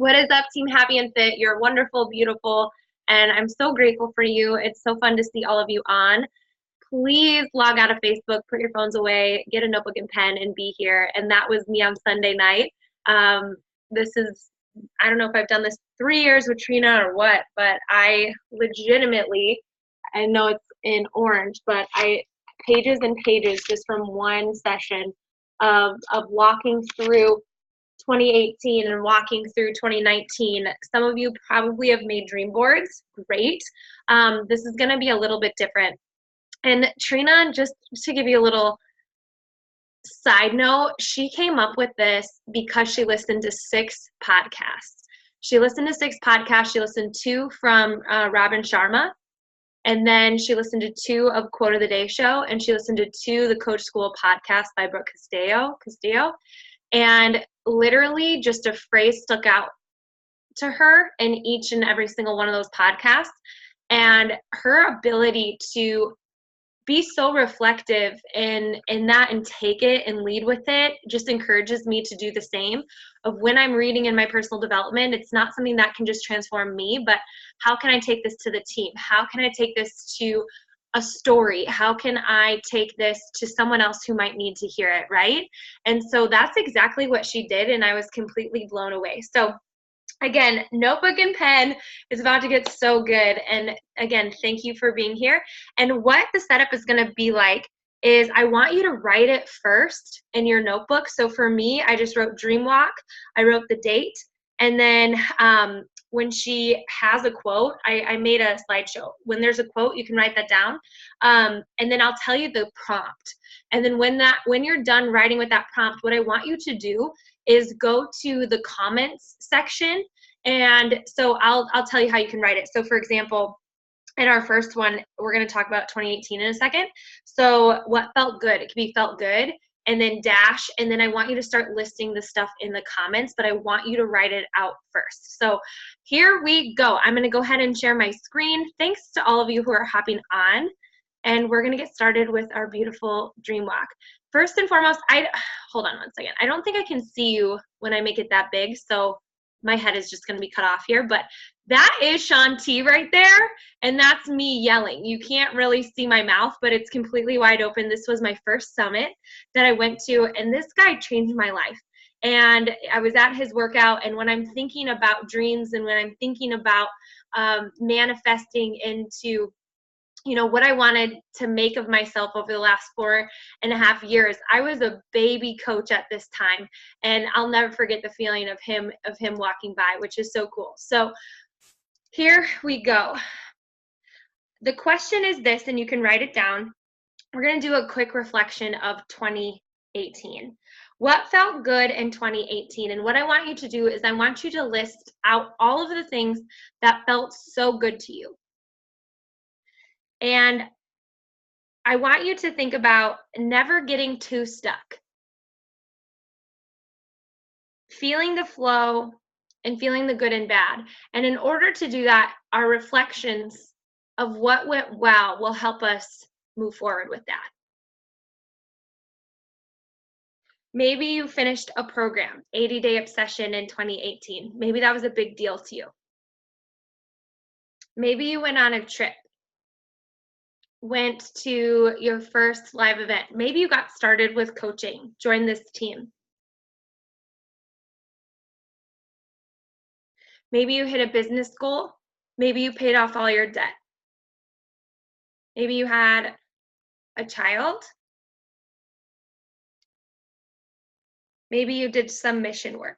What is up, Team Happy and Fit? You're wonderful, beautiful, and I'm so grateful for you. It's so fun to see all of you on. Please log out of Facebook, put your phones away, get a notebook and pen, and be here. And that was me on Sunday night. This is, I don't know if I've done this 3 years with Trina or what, but I legitimately, I know it's in orange, but pages and pages just from one session of walking through 2018 and walking through 2019. Some of you probably have made dream boards. Great. This is going to be a little bit different. And Trina, just to give you a little side note, she came up with this because she listened to 6 podcasts. She listened to 6 podcasts. She listened to 2 from Robin Sharma, and then she listened to 2 of Quote of the Day Show, and she listened to 2 the Coach School podcast by Brooke Castillo. And literally just a phrase stuck out to her in each and every single one of those podcasts. And her ability to be so reflective in that and take it and lead with it just encourages me to do the same. Of when I'm reading in my personal development, it's not something that can just transform me, but how can I take this to the team? How can I take this to a story? How can I take this to someone else who might need to hear it, right? And so that's exactly what she did, and I was completely blown away. So again, notebook and pen is about to get so good. And again, thank you for being here. And what the setup is going to be like is I want you to write it first in your notebook. So for me, I just wrote Dream Walk. I wrote the date. And then when she has a quote, I made a slideshow. When there's a quote, you can write that down. And then I'll tell you the prompt. And then when you're done writing with that prompt, what I want you to do is go to the comments section. And so I'll tell you how you can write it. So for example, in our first one, we're going to talk about 2018 in a second. So what felt good? It could be felt good, and then dash, and then I want you to start listing the stuff in the comments, but I want you to write it out first. So here we go. I'm going to go ahead and share my screen. Thanks to all of you who are hopping on, and we're going to get started with our beautiful dream walk. First and foremost, hold on one second. I don't think I can see you when I make it that big, so my head is just going to be cut off here, but that is Shanti right there, and that's me yelling. You can't really see my mouth, but it's completely wide open. This was my first summit that I went to, and this guy changed my life. And I was at his workout, and when I'm thinking about dreams and when I'm thinking about manifesting into what I wanted to make of myself over the last 4.5 years, I was a baby coach at this time, and I'll never forget the feeling of him walking by, which is so cool. So here we go. The question is this, and you can write it down. We're going to do a quick reflection of 2018. What felt good in 2018? And what I want you to do is I want you to list out all of the things that felt so good to you. And I want you to think about never getting too stuck. Feeling the flow and feeling the good and bad. And in order to do that, our reflections of what went well will help us move forward with that. Maybe you finished a program, 80-day obsession in 2018. Maybe that was a big deal to you. Maybe you went on a trip, went to your first live event. Maybe you got started with coaching, joined this team. Maybe you hit a business goal. Maybe you paid off all your debt. Maybe you had a child. Maybe you did some mission work.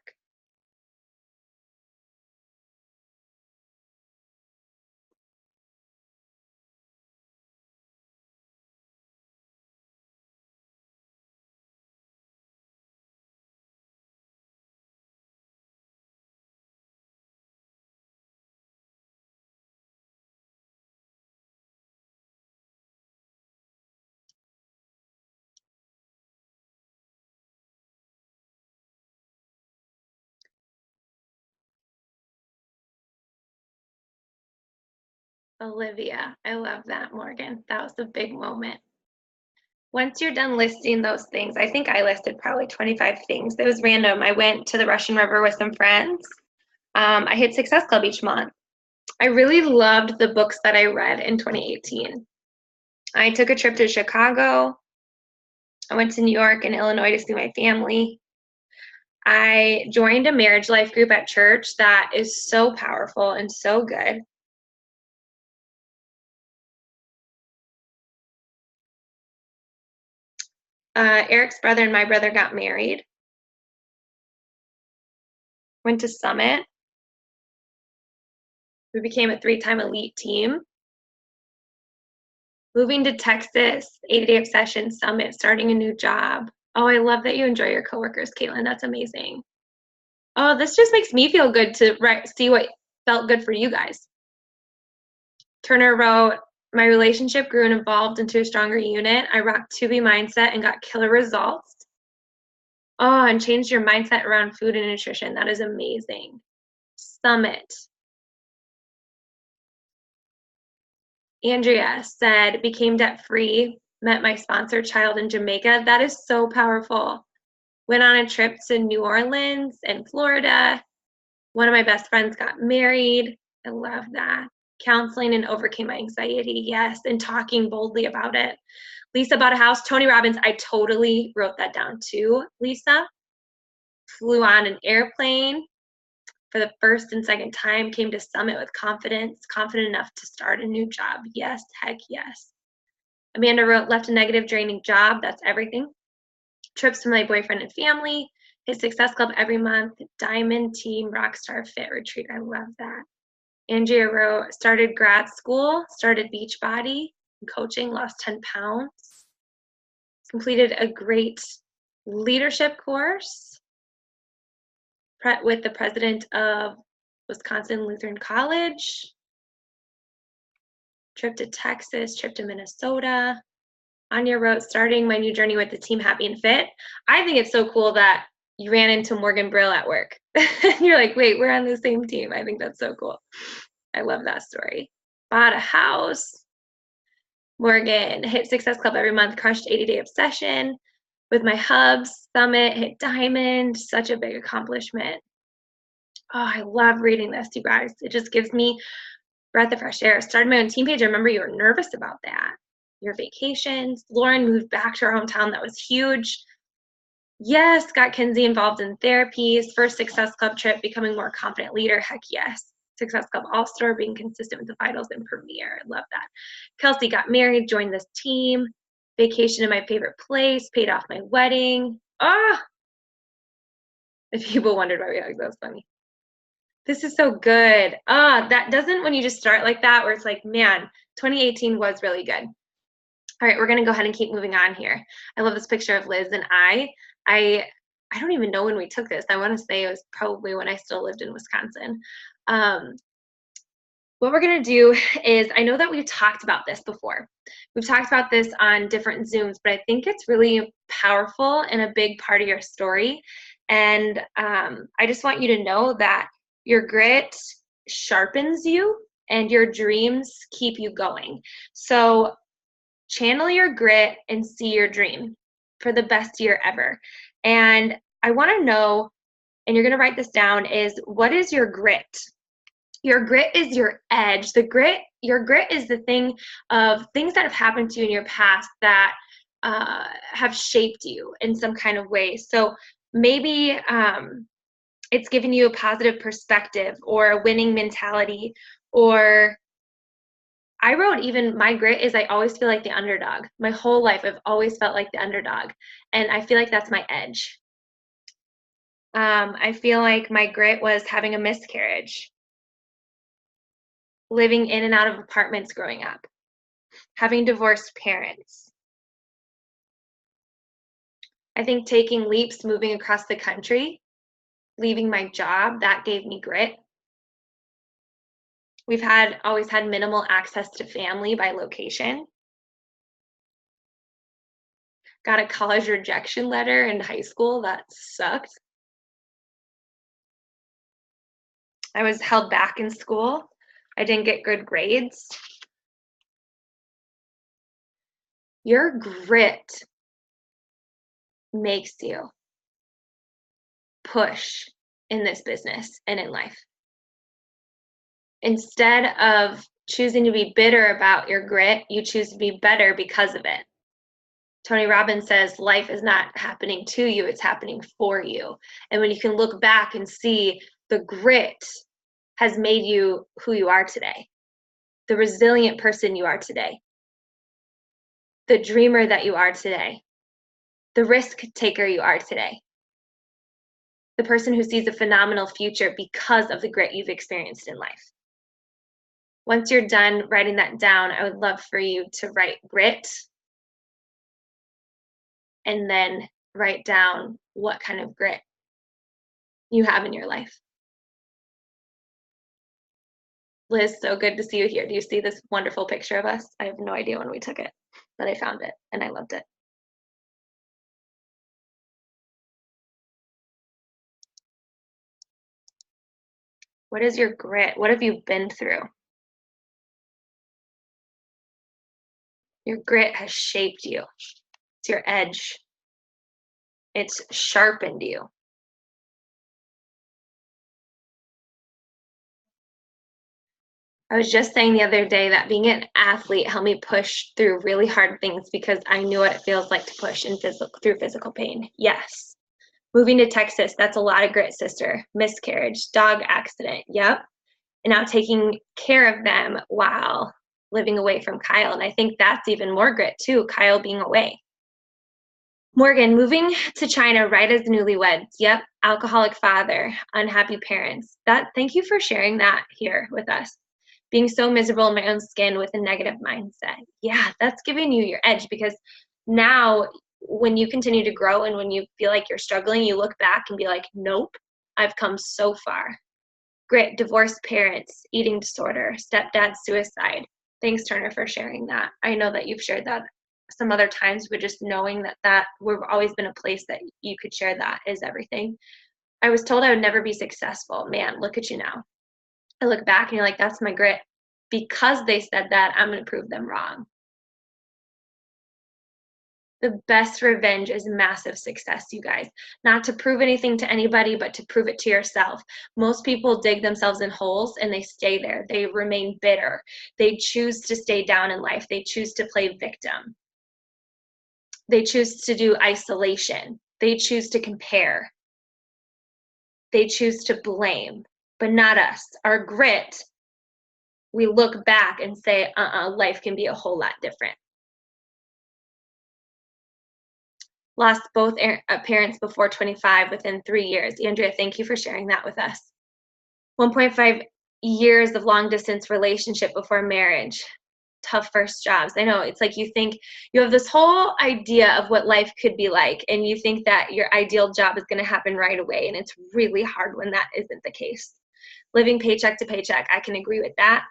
Olivia, I love that, Morgan. That was a big moment. Once you're done listing those things, I think I listed probably 25 things. It was random. I went to the Russian River with some friends. I hit Success Club each month. I really loved the books that I read in 2018. I took a trip to Chicago. I went to New York and Illinois to see my family. I joined a marriage life group at church that is so powerful and so good. Eric's brother and my brother got married. Went to Summit. We became a 3-time elite team. Moving to Texas, 80-day obsession summit, starting a new job. Oh, I love that you enjoy your coworkers, Caitlin. That's amazing. Oh, this just makes me feel good to see what felt good for you guys. Turner wrote, my relationship grew and evolved into a stronger unit. I rocked 2B mindset and got killer results. Oh, and changed your mindset around food and nutrition. That is amazing. Summit. Andrea said, became debt-free, met my sponsor child in Jamaica. That is so powerful. Went on a trip to New Orleans and Florida. One of my best friends got married. I love that. Counseling and overcame my anxiety. Yes, and talking boldly about it. Lisa bought a house. Tony Robbins, I totally wrote that down too, Lisa. Flew on an airplane for the first and second time, came to Summit with confidence, confident enough to start a new job. Yes, heck yes. Amanda wrote, left a negative, draining job. That's everything. Trips with my boyfriend and family. His Success Club every month. Diamond Team Rockstar Fit Retreat. I love that. Andrea wrote, started grad school, started Beachbody coaching, lost 10 pounds. Completed a great leadership course with the president of Wisconsin Lutheran College. Trip to Texas, trip to Minnesota. Anya wrote, starting my new journey with the team Happy&Fit. I think it's so cool that you ran into Morgan Brill at work. You're like, wait, we're on the same team. I think that's so cool. I love that story. Bought a house. Morgan hit Success Club every month, crushed 80-day obsession with my hubs. Summit, hit diamond. Such a big accomplishment. Oh, I love reading this, you guys. It just gives me breath of fresh air. Started my own team page. I remember you were nervous about that. Your vacations. Lauren moved back to her hometown. That was huge. Yes, got Kinsey involved in therapies. First Success Club trip, becoming more confident leader. Heck yes. Success Club All-Star, being consistent with the vitals and premiere. I love that. Kelsey got married, joined this team. Vacation in my favorite place, paid off my wedding. Ah! If people wondered why we hugged, that was funny. This is so good. That doesn't, when you just start like that, where it's like, man, 2018 was really good. All right, we're gonna go ahead and keep moving on here. I love this picture of Liz and I don't even know when we took this. I want to say it was probably when I still lived in Wisconsin. What we're gonna do is, I know that we've talked about this before. We've talked about this on different Zooms, but I think it's really powerful and a big part of your story. And I just want you to know that your grit sharpens you and your dreams keep you going. So channel your grit and see your dream for the best year ever. And I want to know, and you're going to write this down, is what is your grit? Your grit is your edge. Your grit is the thing of things that have happened to you in your past that have shaped you in some kind of way. So maybe it's given you a positive perspective or a winning mentality, or I wrote, even my grit is I always feel like the underdog. My whole life, I've always felt like the underdog. And I feel like that's my edge. I feel like my grit was having a miscarriage, living in and out of apartments growing up, having divorced parents. I think taking leaps, moving across the country, leaving my job, that gave me grit. We've always had minimal access to family by location. Got a college rejection letter in high school. That sucked. I was held back in school. I didn't get good grades. Your grit makes you push in this business and in life. Instead of choosing to be bitter about your grit, you choose to be better because of it. Tony Robbins says life is not happening to you, it's happening for you. And when you can look back and see the grit has made you who you are today, the resilient person you are today, the dreamer that you are today, the risk taker you are today, the person who sees a phenomenal future because of the grit you've experienced in life. Once you're done writing that down, I would love for you to write grit and then write down what kind of grit you have in your life. Liz, so good to see you here. Do you see this wonderful picture of us? I have no idea when we took it, but I found it and I loved it. What is your grit? What have you been through? Your grit has shaped you. It's your edge. It's sharpened you. I was just saying the other day that being an athlete helped me push through really hard things because I knew what it feels like to push through physical pain. Yes. Moving to Texas, that's a lot of grit, sister. Miscarriage, dog accident. Yep. And now taking care of them while living away from Kyle. And I think that's even more grit too, Kyle being away. Morgan, moving to China right as newlyweds. Yep. Alcoholic father, unhappy parents. Thank you for sharing that here with us. Being so miserable in my own skin with a negative mindset. Yeah, that's giving you your edge because now when you continue to grow and when you feel like you're struggling, you look back and be like, nope, I've come so far. Grit, divorced parents, eating disorder, stepdad suicide. Thanks, Turner, for sharing that. I know that you've shared that some other times, but just knowing that we've always been a place that you could share that is everything. I was told I would never be successful. Man, look at you now. I look back and you're like, that's my grit. Because they said that, I'm going to prove them wrong. The best revenge is massive success, you guys. Not to prove anything to anybody, but to prove it to yourself. Most people dig themselves in holes and they stay there. They remain bitter. They choose to stay down in life. They choose to play victim. They choose to do isolation. They choose to compare. They choose to blame, but not us. Our grit, we look back and say, life can be a whole lot different. Lost both parents before 25 within 3 years. Andrea, thank you for sharing that with us. 1.5 years of long distance relationship before marriage. Tough first jobs. I know, it's like you think you have this whole idea of what life could be like, and you think that your ideal job is going to happen right away, and it's really hard when that isn't the case. Living paycheck to paycheck, I can agree with that.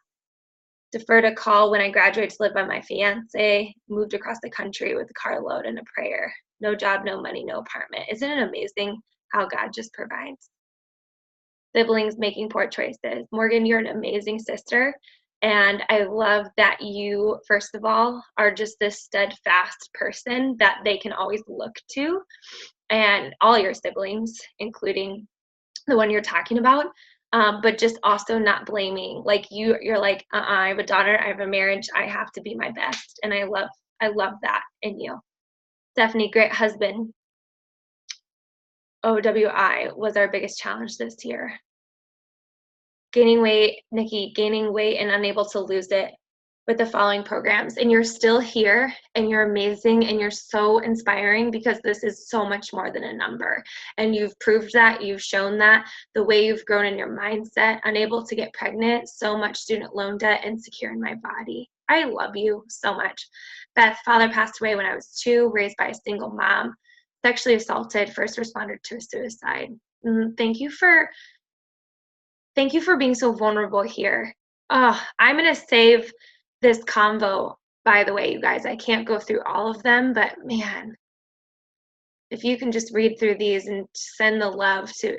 Deferred a call when I graduated to live by my fiance. Moved across the country with a carload and a prayer. No job, no money, no apartment. Isn't it amazing how God just provides? Siblings making poor choices. Morgan, you're an amazing sister. And I love that you, first of all, are just this steadfast person that they can always look to. And all your siblings, including the one you're talking about, but just also not blaming. Like you're like, I have a daughter, I have a marriage, I have to be my best. And I love that in you. Stephanie, great husband. OWI was our biggest challenge this year. Gaining weight, Nikki, gaining weight and unable to lose it with the following programs. And you're still here and you're amazing and you're so inspiring because this is so much more than a number. And you've proved that, you've shown that, the way you've grown in your mindset, unable to get pregnant, so much student loan debt, insecure in my body. I love you so much. Beth, father passed away when I was 2, raised by a single mom, sexually assaulted, first responder to a suicide. Thank you for being so vulnerable here. I'm going to save this convo, by the way, you guys. I can't go through all of them, but man, if you can just read through these and send the love to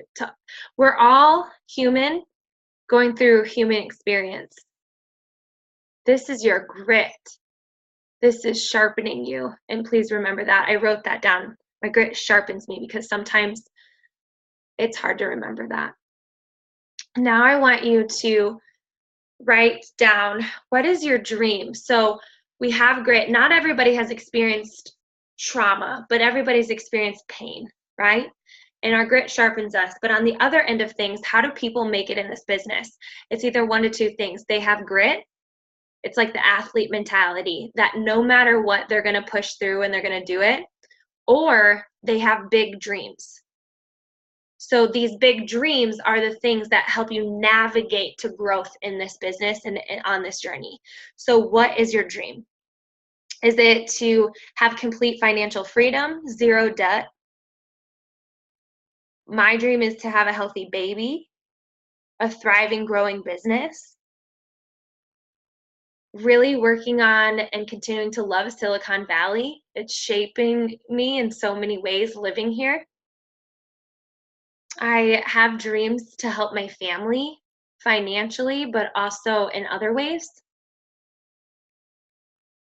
we're all human going through human experience. This is your grit. This is sharpening you. And please remember that. I wrote that down. My grit sharpens me because sometimes it's hard to remember that. Now I want you to write down, what is your dream? So we have grit. Not everybody has experienced trauma, but everybody's experienced pain, right? And our grit sharpens us. But on the other end of things, how do people make it in this business? It's either one to two things. They have grit. It's like the athlete mentality that no matter what, they're going to push through and they're going to do it. Or they have big dreams. So these big dreams are the things that help you navigate to growth in this business and on this journey. So what is your dream? Is it to have complete financial freedom, zero debt? My dream is to have a healthy baby, a thriving, growing business, really working on and continuing to love Silicon Valley. It's shaping me in so many ways living here. I have dreams to help my family financially, but also in other ways.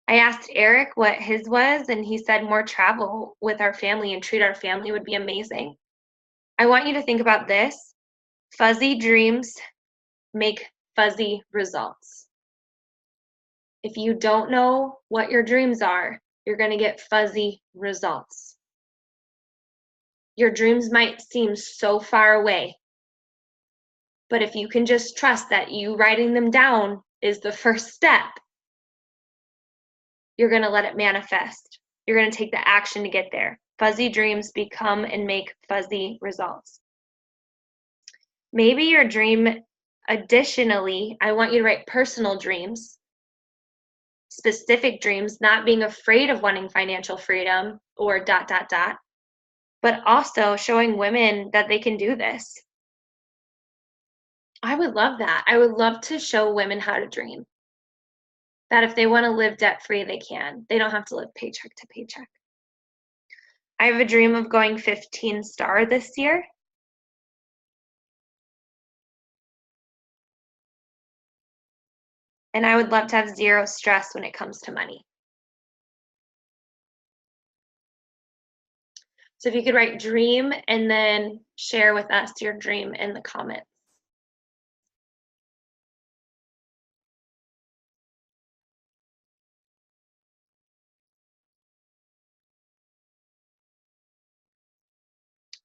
I asked Eric what his was, and he said more travel with our family and treat our family would be amazing. I want you to think about this. Fuzzy dreams make fuzzy results. If you don't know what your dreams are, you're going to get fuzzy results. Your dreams might seem so far away, but if you can just trust that you writing them down is the first step, you're going to let it manifest. You're going to take the action to get there. Fuzzy dreams become and make fuzzy results. Maybe your dream, additionally, I want you to write personal dreams, specific dreams, not being afraid of wanting financial freedom or ... but also showing women that they can do this. I would love that. I would love to show women how to dream. That if they want to live debt-free, they can. They don't have to live paycheck to paycheck. I have a dream of going 15-star this year. And I would love to have zero stress when it comes to money. So if you could write dream and then share with us your dream in the comments.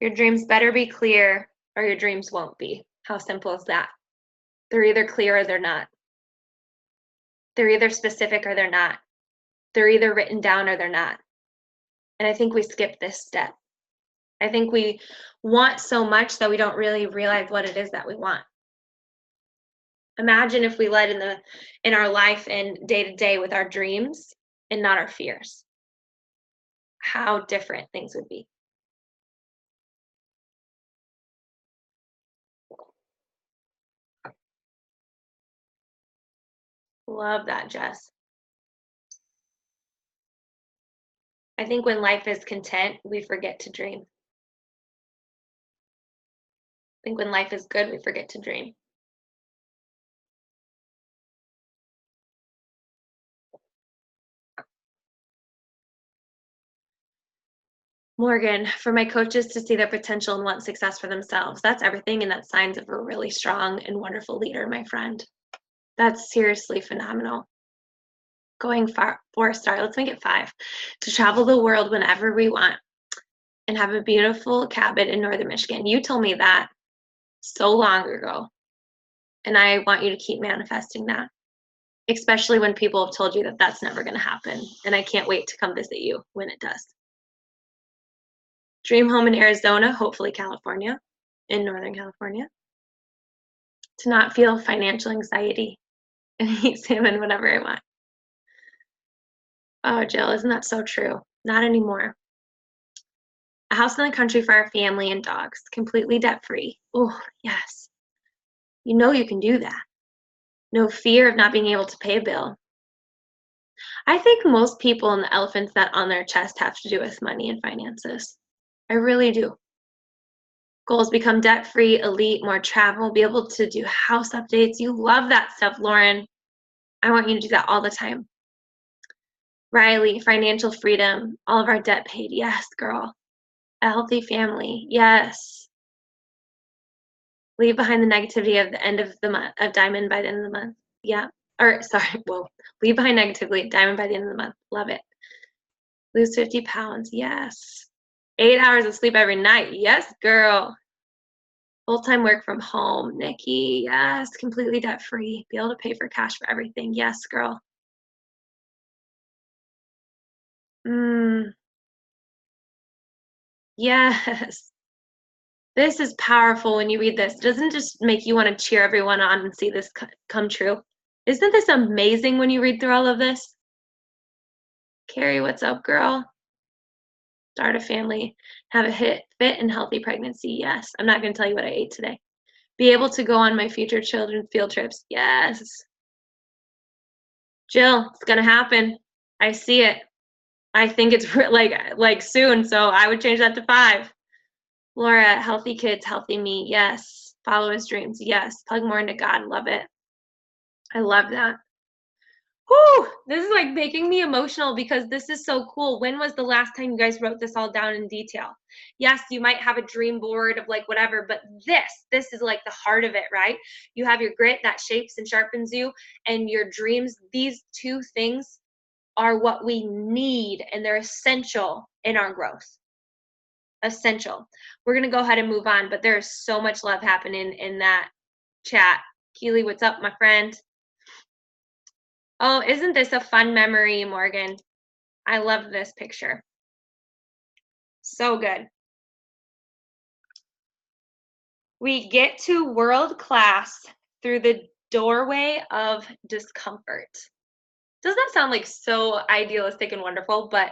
Your dreams better be clear or your dreams won't be. How simple is that? They're either clear or they're not. They're either specific or they're not. They're either written down or they're not. And I think we skip this step. I think we want so much that we don't really realize what it is that we want. Imagine if we led in our life and day to day with our dreams and not our fears. How different things would be. Love that, Jess. I think when life is content, we forget to dream. I think when life is good, we forget to dream. Morgan, for my coaches to see their potential and want success for themselves, that's everything, and that's signs of a really strong and wonderful leader, my friend. That's seriously phenomenal. Going 4-star, let's make it 5, to travel the world whenever we want and have a beautiful cabin in northern Michigan. You told me that so long ago, and I want you to keep manifesting that, especially when people have told you that that's never going to happen, and I can't wait to come visit you when it does. Dream home in Arizona, hopefully California, in Northern California. To not feel financial anxiety and eat salmon whenever I want. Oh, Jill, isn't that so true? Not anymore. A house in the country for our family and dogs, completely debt-free. Oh, yes. You know you can do that. No fear of not being able to pay a bill. I think most people in the elephants that on their chest have to do with money and finances. I really do. Goals become debt-free, elite, more travel, be able to do house updates. You love that stuff, Lauren. I want you to do that all the time. Riley, financial freedom, all of our debt paid. Yes, girl. A healthy family. Yes. Leave behind the negativity of the end of the month, of Diamond by the end of the month. Yeah. Or sorry, well, leave behind negatively, diamond by the end of the month. Love it. Lose 50 pounds. Yes. 8 hours of sleep every night. Yes, girl. Full-time work from home. Nikki. Yes. Completely debt free. Be able to pay for cash for everything. Yes, girl. Mm, yes. This is powerful when you read this. Doesn't it just make you want to cheer everyone on and see this come true? Isn't this amazing when you read through all of this? Carrie, what's up, girl? Start a family, have a fit and healthy pregnancy. Yes. I'm not going to tell you what I ate today. Be able to go on my future children's field trips. Yes. Jill, it's going to happen. I see it. I think it's like soon, so I would change that to 5. Laura, healthy kids, healthy me. Yes. Follow his dreams. Yes. Plug more into God. Love it. I love that. Whew, this is like making me emotional because this is so cool. When was the last time you guys wrote this all down in detail? Yes, you might have a dream board of like whatever, but this is like the heart of it, right? You have your grit that shapes and sharpens you, and your dreams. These two things are what we need, and they're essential in our growth. Essential. We're going to go ahead and move on, but there's so much love happening in that chat. Keely, what's up, my friend? Oh, isn't this a fun memory, Morgan? I love this picture. So good. We get to world class through the doorway of discomfort. Doesn't that sound like so idealistic and wonderful? But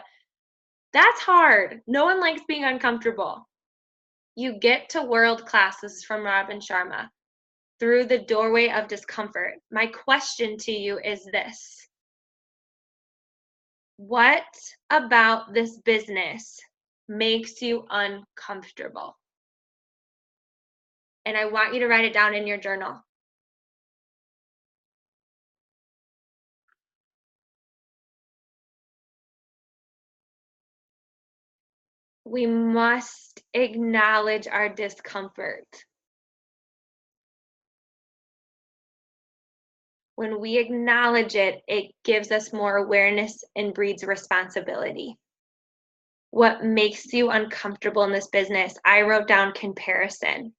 that's hard. No one likes being uncomfortable. You get to world class. This is from Robin Sharma. Through the doorway of discomfort. My question to you is this. What about this business makes you uncomfortable? And I want you to write it down in your journal. We must acknowledge our discomfort. When we acknowledge it, it gives us more awareness and breeds responsibility. What makes you uncomfortable in this business? I wrote down comparison.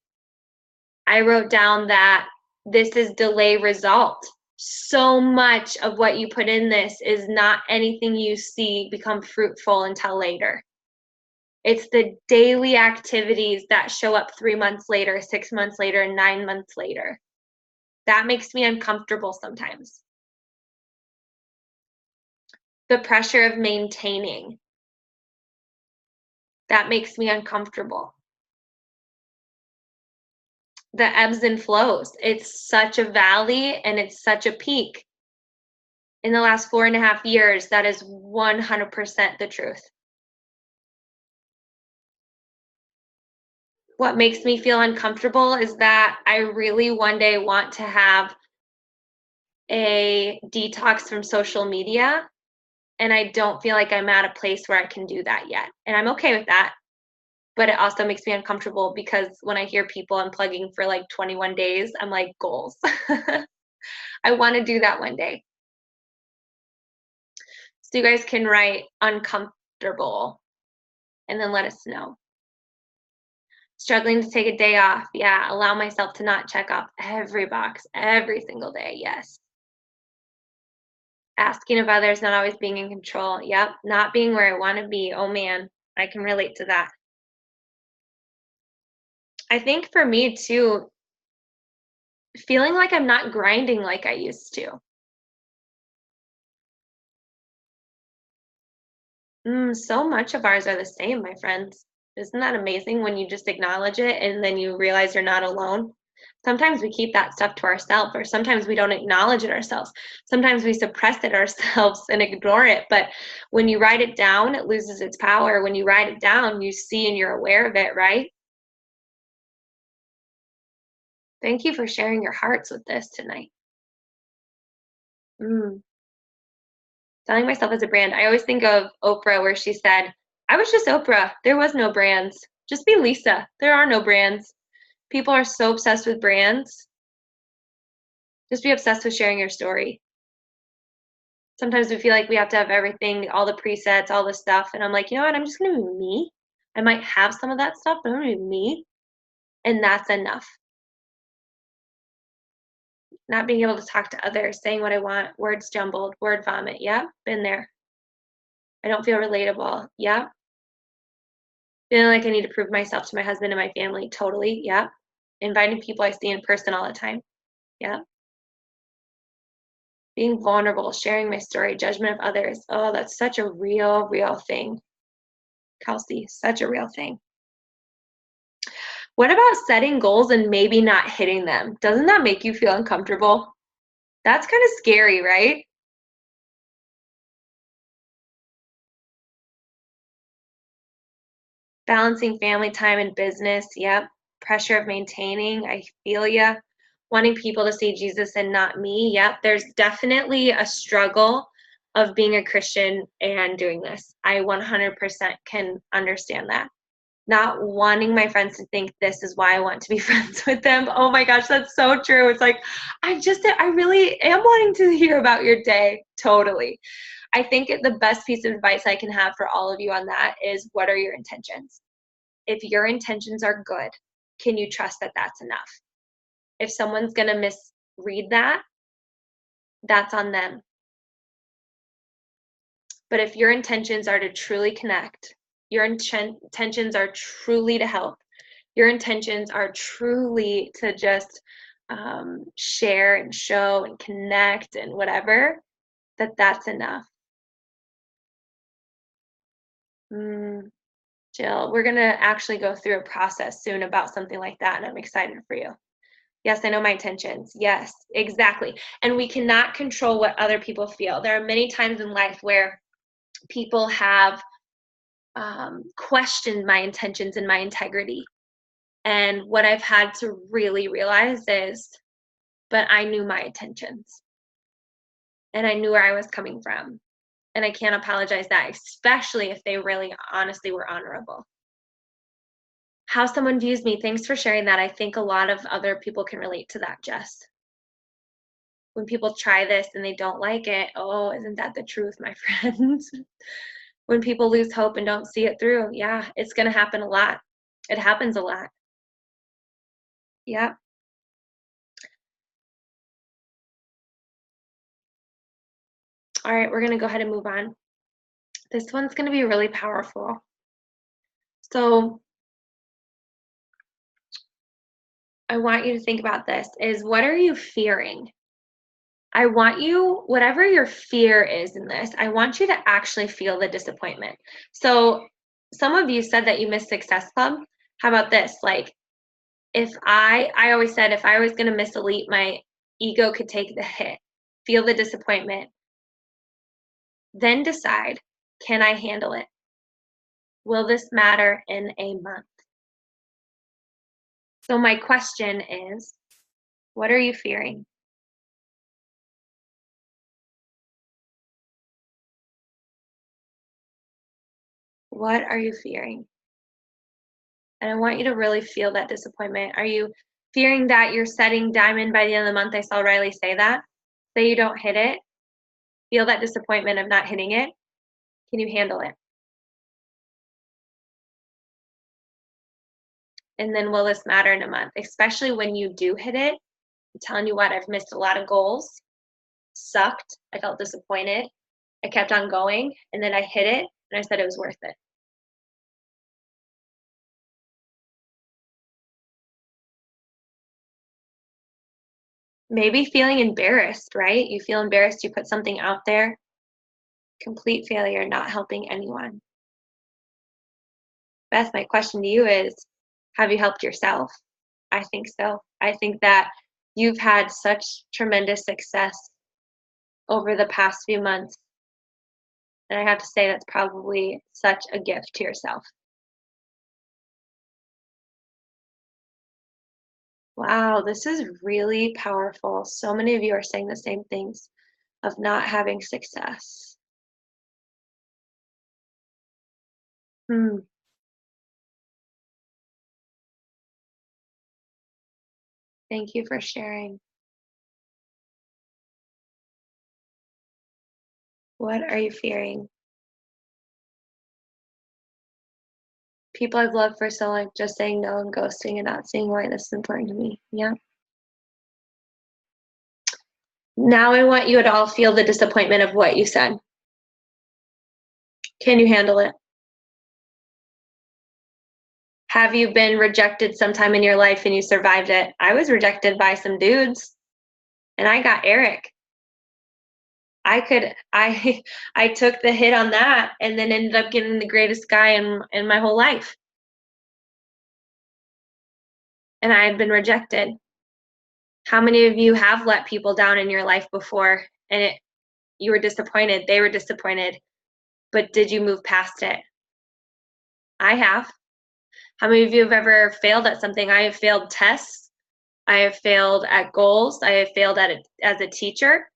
I wrote down that this is delay result. So much of what you put in this is not anything you see become fruitful until later. It's the daily activities that show up 3 months later, 6 months later, and 9 months later. That makes me uncomfortable sometimes. The pressure of maintaining. That makes me uncomfortable. The ebbs and flows. It's such a valley and it's such a peak. In the last 4.5 years, that is 100% the truth. What makes me feel uncomfortable is that I really one day want to have a detox from social media, and I don't feel like I'm at a place where I can do that yet. And I'm okay with that. But it also makes me uncomfortable because when I hear people unplugging for like 21 days, I'm like, goals. I want to do that one day. So you guys can write uncomfortable and then let us know. Struggling to take a day off. Yeah, allow myself to not check off every box every single day. Yes. Asking of others, not always being in control. Yep, not being where I want to be. Oh man, I can relate to that. I think for me too, feeling like I'm not grinding like I used to. So much of ours are the same, my friends. Isn't that amazing when you just acknowledge it and then you realize you're not alone? Sometimes we keep that stuff to ourselves, or sometimes we don't acknowledge it ourselves. Sometimes we suppress it ourselves and ignore it. But when you write it down, it loses its power. When you write it down, you see and you're aware of it, right? Thank you for sharing your hearts with this tonight. Mm. Selling myself as a brand. I always think of Oprah where she said, I was just Oprah. There was no brands. Just be Lisa. There are no brands. People are so obsessed with brands. Just be obsessed with sharing your story. Sometimes we feel like we have to have everything, all the presets, all the stuff, and I'm like, "You know what? I'm just gonna be me. I might have some of that stuff, but I'm gonna be me, and that's enough." Not being able to talk to others, saying what I want, words jumbled, word vomit. Yep, been there. I don't feel relatable. Yep. Feeling like I need to prove myself to my husband and my family. Totally. Yep. Inviting people I see in person all the time. Yep. Being vulnerable, sharing my story, judgment of others. Oh, that's such a real, real thing, Kelsey. Such a real thing. What about setting goals and maybe not hitting them? Doesn't that make you feel uncomfortable? That's kind of scary, right? Balancing family time and business. Yep. Pressure of maintaining. I feel ya. Wanting people to see Jesus and not me. Yep. There's definitely a struggle of being a Christian and doing this. I 100% can understand that. Not wanting my friends to think this is why I want to be friends with them. Oh my gosh, that's so true. It's like, I really am wanting to hear about your day. Totally. I think the best piece of advice I can have for all of you on that is, what are your intentions? If your intentions are good, can you trust that that's enough? If someone's going to misread that, that's on them. But if your intentions are to truly connect, your intentions are truly to help, your intentions are truly to just share and show and connect and whatever, that's enough. Mm, Jill, we're going to actually go through a process soon about something like that, and I'm excited for you. Yes, I know my intentions. Yes, exactly. And we cannot control what other people feel. There are many times in life where people have questioned my intentions and my integrity. And what I've had to really realize is, but I knew my intentions and I knew where I was coming from. And I can't apologize that, especially if they really honestly were honorable. How someone views me, thanks for sharing that. I think a lot of other people can relate to that, Jess. When people try this and they don't like it, oh, isn't that the truth, my friends? When people lose hope and don't see it through, yeah, it's going to happen a lot. It happens a lot. Yeah. All right, we're going to go ahead and move on. This one's going to be really powerful. So I want you to think about this, is what are you fearing? I want you, whatever your fear is in this, I want you to actually feel the disappointment. So some of you said that you missed Success Club. How about this? Like, if I always said, if I was going to miss Elite, my ego could take the hit, feel the disappointment, then decide, can I handle it? Will this matter in a month? So my question is, what are you fearing? What are you fearing? And I want you to really feel that disappointment. Are you fearing that you're setting diamond by the end of the month? I saw Riley say that. Say you don't hit it. Feel that disappointment of not hitting it. Can you handle it? And then will this matter in a month? Especially when you do hit it. I'm telling you what, I've missed a lot of goals. Sucked. I felt disappointed. I kept on going, and then I hit it, and I said it was worth it. Maybe feeling embarrassed, right? You feel embarrassed, you put something out there. Complete failure, not helping anyone. Beth, my question to you is, have you helped yourself? I think so. I think that you've had such tremendous success over the past few months. And I have to say, that's probably such a gift to yourself. Wow, this is really powerful. So many of you are saying the same things of not having success. Hmm. Thank you for sharing. What are you fearing? People I've loved for so long, just saying no and ghosting and not seeing why this is important to me. Yeah. Now I want you to all feel the disappointment of what you said. Can you handle it? Have you been rejected sometime in your life and you survived it? I was rejected by some dudes and I got Eric. I took the hit on that and then ended up getting the greatest guy in my whole life. And I had been rejected. How many of you have let people down in your life before and you were disappointed, they were disappointed, but did you move past it? I have. How many of you have ever failed at something? I have failed tests. I have failed at goals. I have failed at it as a teacher.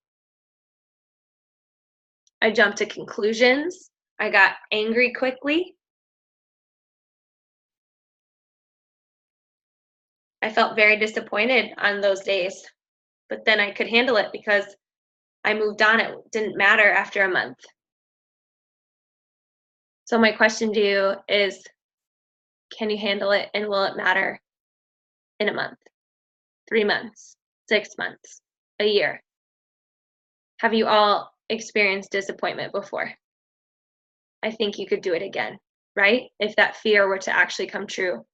I jumped to conclusions. I got angry quickly. I felt very disappointed on those days, but then I could handle it because I moved on. It didn't matter after a month. So my question to you is, can you handle it and will it matter in a month, 3 months, 6 months, a year? Have you all experienced disappointment before? I think you could do it again, right? If that fear were to actually come true.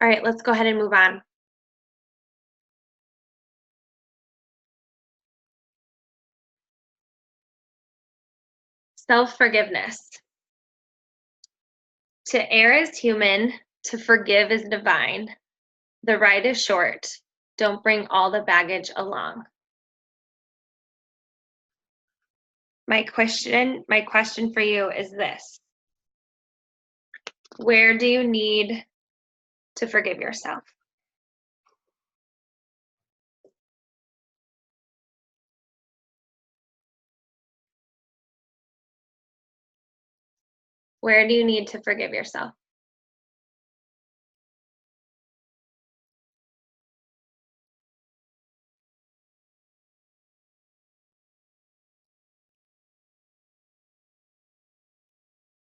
All right, let's go ahead and move on. Self-forgiveness. To err is human, to forgive is divine. The ride is short. Don't bring all the baggage along. My question for you is this. Where do you need to forgive yourself? Where do you need to forgive yourself?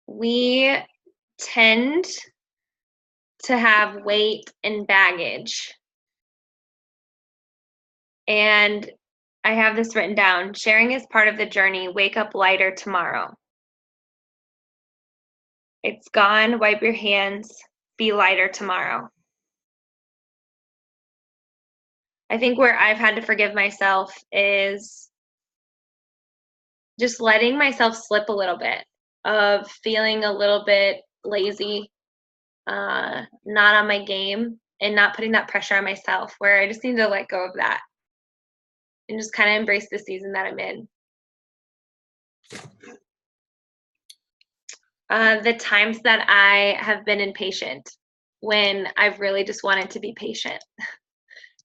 We tend to have weight and baggage. And I have this written down. Sharing is part of the journey. Wake up lighter tomorrow. It's gone. Wipe your hands. Be lighter tomorrow. I think where I've had to forgive myself is just letting myself slip a little bit, of feeling a little bit lazy, not on my game, and not putting that pressure on myself, where I just need to let go of that and just kind of embrace the season that I'm in. The times that I have been impatient, when I've really just wanted to be patient.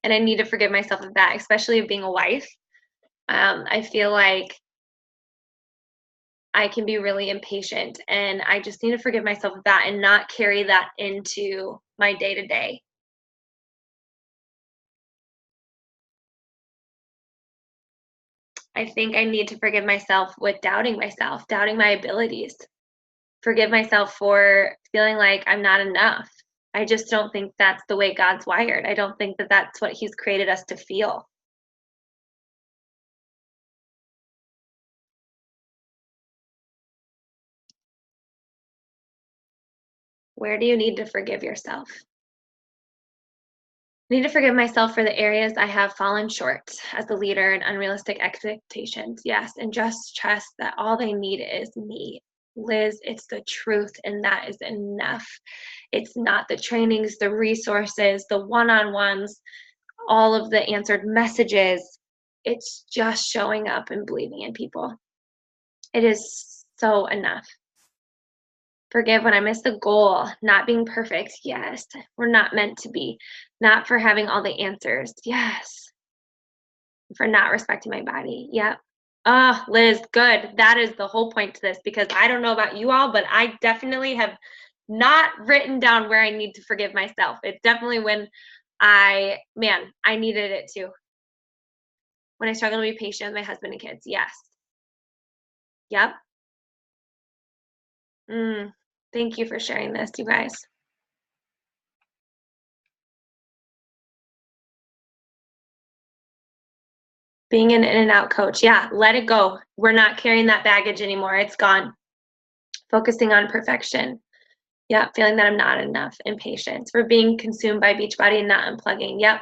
And I need to forgive myself of that, especially of being a wife. I feel like I can be really impatient, and I just need to forgive myself of that and not carry that into my day to day. I think I need to forgive myself with doubting myself, doubting my abilities. Forgive myself for feeling like I'm not enough. I just don't think that's the way God's wired. I don't think that that's what He's created us to feel. Where do you need to forgive yourself? I need to forgive myself for the areas I have fallen short as a leader and unrealistic expectations. Yes, and just trust that all they need is me. Liz, it's the truth, and that is enough. It's not the trainings, the resources, the one on ones, all of the answered messages. It's just showing up and believing in people. It is so enough. Forgive when I miss the goal, not being perfect. Yes, we're not meant to be. Not for having all the answers. Yes. For not respecting my body. Yep. Oh, Liz, good. That is the whole point to this, because I don't know about you all, but I definitely have not written down where I need to forgive myself. It's definitely when I needed it too. When I struggle to be patient with my husband and kids. Yes. Yep. Mm. Thank you for sharing this, you guys. Being an in and out coach. Yeah, let it go. We're not carrying that baggage anymore. It's gone. Focusing on perfection. Yeah, feeling that I'm not enough. Impatience. For being consumed by Beachbody and not unplugging. Yep.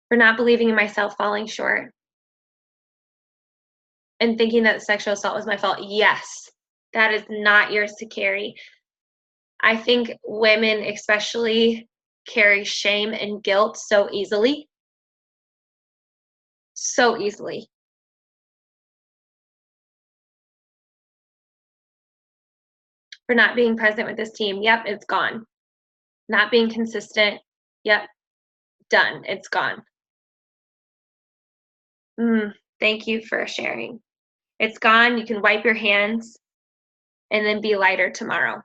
For not believing in myself, falling short. And thinking that sexual assault was my fault. Yes, that is not yours to carry. I think women especially carry shame and guilt so easily. So easily. For not being present with this team. Yep, it's gone. Not being consistent. Yep, done. It's gone. Thank you for sharing. It's gone. You can wipe your hands and then be lighter tomorrow.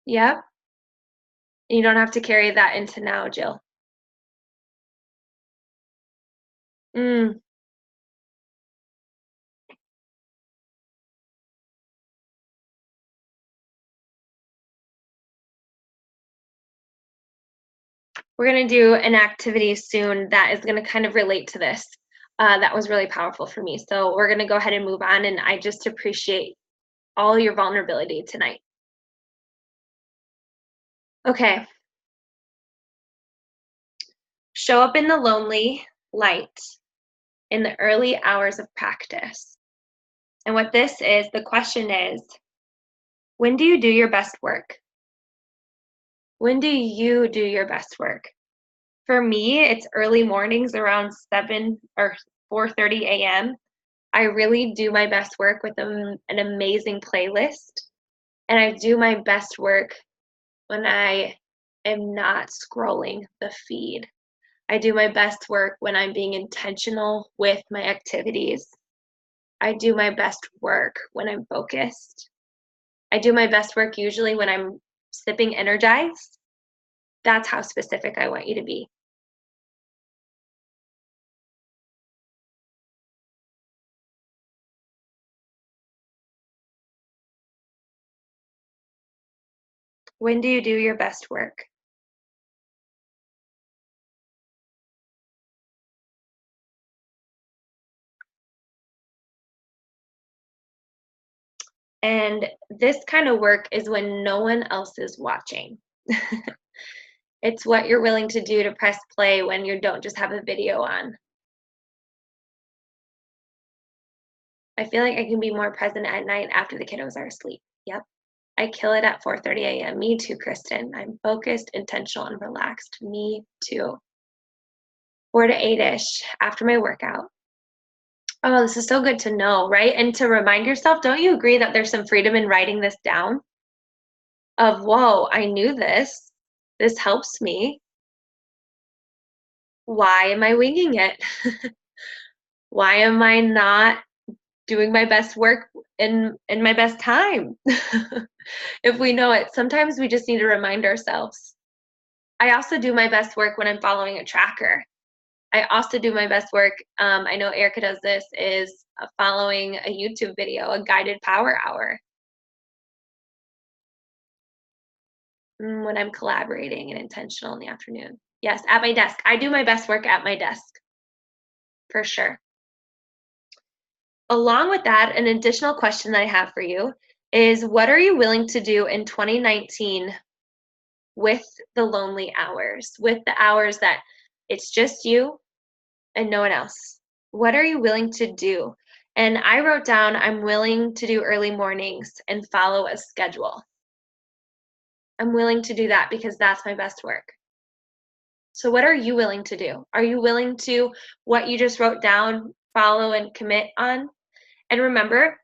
Yep. You don't have to carry that into now, Jill. Mm. We're going to do an activity soon that is going to kind of relate to this. That was really powerful for me. So we're going to go ahead and move on. And I just appreciate all your vulnerability tonight. Okay. Show up in the lonely light in the early hours of practice. And what this is, the question is, when do you do your best work? When do you do your best work? For me, it's early mornings around 7 or 4:30 a.m. I really do my best work with an amazing playlist. And I do my best work when I am not scrolling the feed. I do my best work when I'm being intentional with my activities. I do my best work when I'm focused. I do my best work usually when I'm sipping energized. That's how specific I want you to be. When do you do your best work? And this kind of work is when no one else is watching. It's what you're willing to do to press play when you don't just have a video on. I feel like I can be more present at night after the kiddos are asleep. Yep. I kill it at 4:30 a.m. Me too, Kristen. I'm focused, intentional, and relaxed. Me too. 4 to 8-ish after my workout. Oh, this is so good to know, right? And to remind yourself, don't you agree that there's some freedom in writing this down? Of, whoa, I knew this. This helps me. Why am I winging it? Why am I not doing my best work in my best time? If we know it, sometimes we just need to remind ourselves. I also do my best work when I'm following a tracker. I also do my best work. I know Erica does this, is following a YouTube video, a guided power hour. When I'm collaborating and intentional in the afternoon. Yes, at my desk. I do my best work at my desk, for sure. Along with that, an additional question that I have for you is, what are you willing to do in 2019 with the lonely hours, with the hours that it's just you and no one else? What are you willing to do? And I wrote down, I'm willing to do early mornings and follow a schedule. I'm willing to do that because that's my best work. So what are you willing to do? Are you willing to, what you just wrote down, follow and commit on? And remember,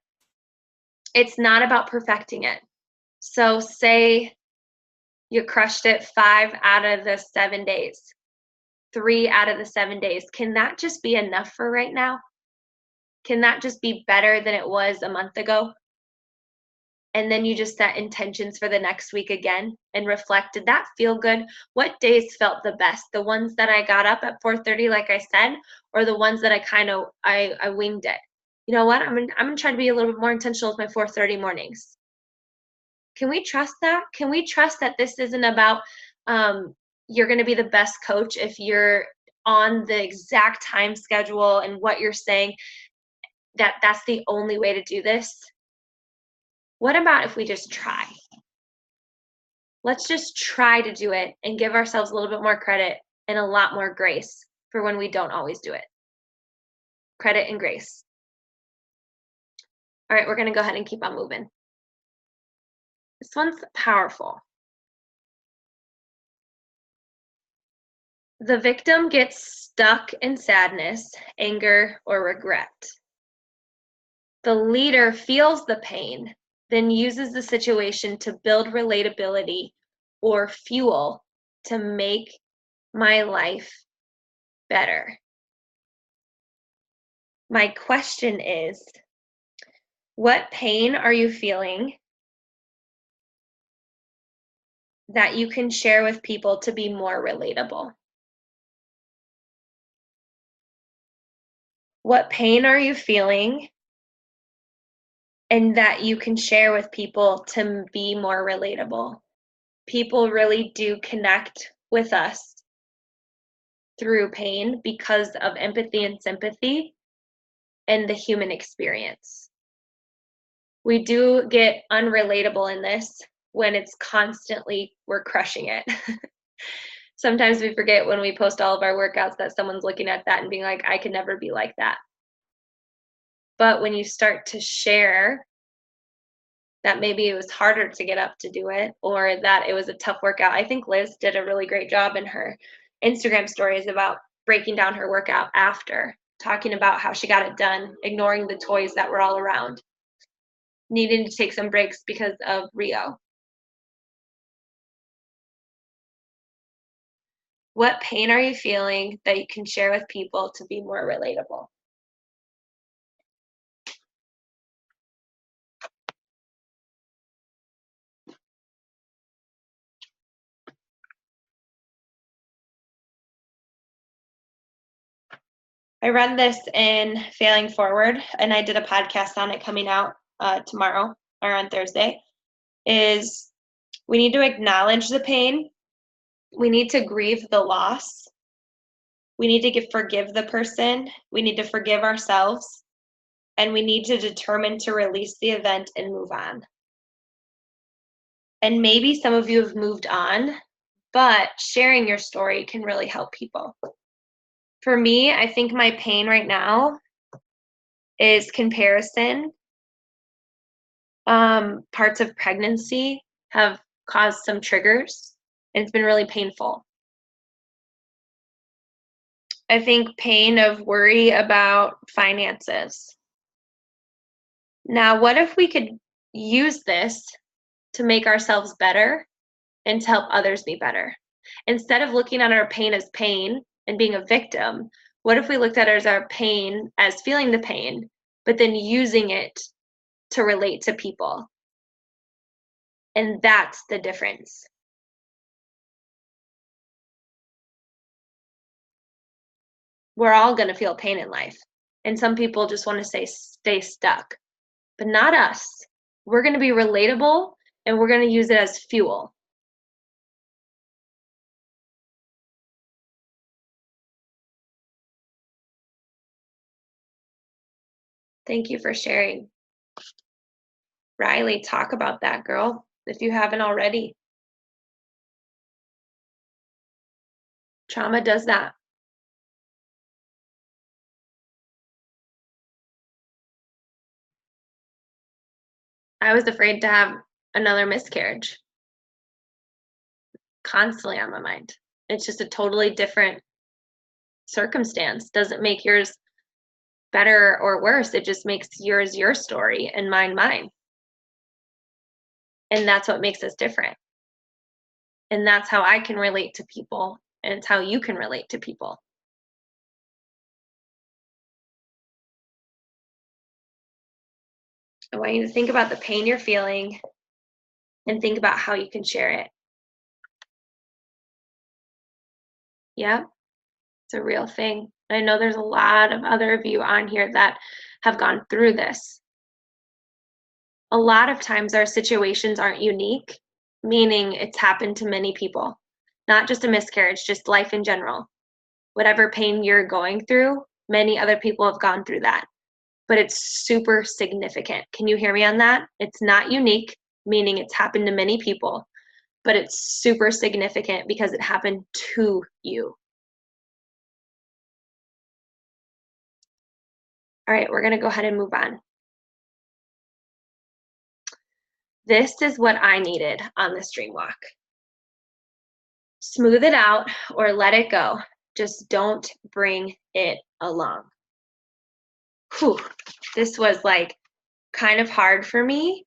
it's not about perfecting it. So say you crushed it 5 out of the 7 days, 3 out of the 7 days. Can that just be enough for right now? Can that just be better than it was a month ago? And then you just set intentions for the next week again and reflect, did that feel good? What days felt the best? The ones that I got up at 4:30, like I said, or the ones that I winged it? You know what? I'm gonna try to be a little bit more intentional with my 4:30 mornings. Can we trust that? Can we trust that this isn't about you're going to be the best coach if you're on the exact time schedule and what you're saying, that's the only way to do this? What about if we just try? Let's just try to do it and give ourselves a little bit more credit and a lot more grace for when we don't always do it. Credit and grace. All right, we're going to go ahead and keep on moving. This one's powerful. The victim gets stuck in sadness, anger, or regret. The leader feels the pain, then uses the situation to build relatability or fuel to make my life better. My question is, what pain are you feeling that you can share with people to be more relatable? What pain are you feeling and that you can share with people to be more relatable? People really do connect with us through pain because of empathy and sympathy and the human experience. We do get unrelatable in this when it's constantly we're crushing it. Sometimes we forget when we post all of our workouts that someone's looking at that and being like, I can never be like that. But when you start to share that maybe it was harder to get up to do it or that it was a tough workout. I think Liz did a really great job in her Instagram stories about breaking down her workout after, talking about how she got it done, ignoring the toys that were all around, needing to take some breaks because of Rio. What pain are you feeling that you can share with people to be more relatable? I run this in Failing Forward, and I did a podcast on it coming out tomorrow or on Thursday, is we need to acknowledge the pain. We need to grieve the loss. We need to forgive the person. We need to forgive ourselves. And we need to determine to release the event and move on. And maybe some of you have moved on, but sharing your story can really help people. For me, I think my pain right now is comparison. Parts of pregnancy have caused some triggers, and it's been really painful. I think pain of worry about finances. Now, what if we could use this to make ourselves better and to help others be better? Instead of looking at our pain as pain and being a victim, what if we looked at it as our pain as feeling the pain, but then using it to relate to people? And that's the difference. We're all going to feel pain in life. And some people just want to stay stuck, but not us. We're going to be relatable and we're going to use it as fuel. Thank you for sharing. Riley, talk about that, girl, if you haven't already. Trauma does that. I was afraid to have another miscarriage. Constantly on my mind. It's just a totally different circumstance. Doesn't make yours better or worse. It just makes yours your story and mine. And that's what makes us different. And that's how I can relate to people, and it's how you can relate to people. I want you to think about the pain you're feeling and think about how you can share it. Yeah, it's a real thing. I know there's a lot of other of you on here that have gone through this. A lot of times our situations aren't unique, meaning it's happened to many people, not just a miscarriage, just life in general. Whatever pain you're going through, many other people have gone through that, but it's super significant. Can you hear me on that? It's not unique, meaning it's happened to many people, but it's super significant because it happened to you. All right, we're going to go ahead and move on. This is what I needed on this dream walk. Smooth it out or let it go. Just don't bring it along. Whew, this was like kind of hard for me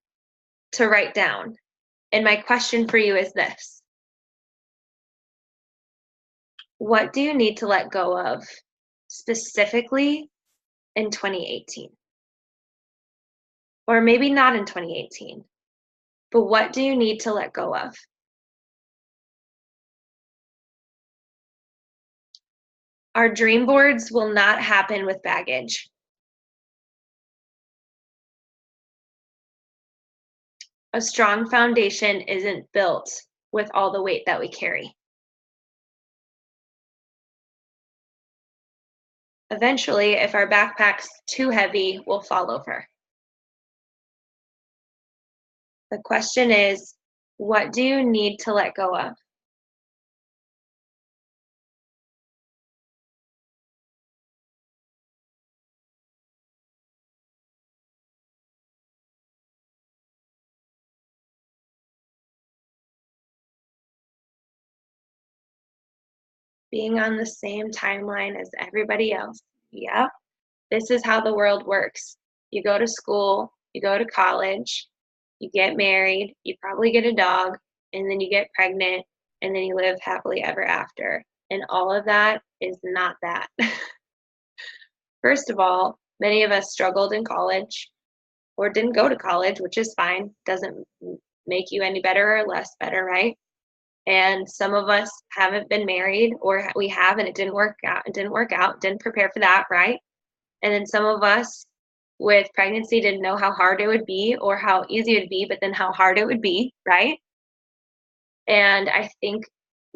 to write down. And my question for you is this: what do you need to let go of specifically in 2018? Or maybe not in 2018, but what do you need to let go of? Our dream boards will not happen with baggage. A strong foundation isn't built with all the weight that we carry. Eventually, if our backpack's too heavy, we'll fall over. The question is, what do you need to let go of? Being on the same timeline as everybody else. Yep, this is how the world works. You go to school, you go to college, you get married, you probably get a dog, and then you get pregnant, and then you live happily ever after. And all of that is not that. First of all, many of us struggled in college or didn't go to college, which is fine. Doesn't make you any better or less better, right? And some of us haven't been married, or we have and it didn't work out. It didn't work out, didn't prepare for that, right? And then some of us with pregnancy didn't know how hard it would be or how easy it would be, but then how hard it would be, right? And I think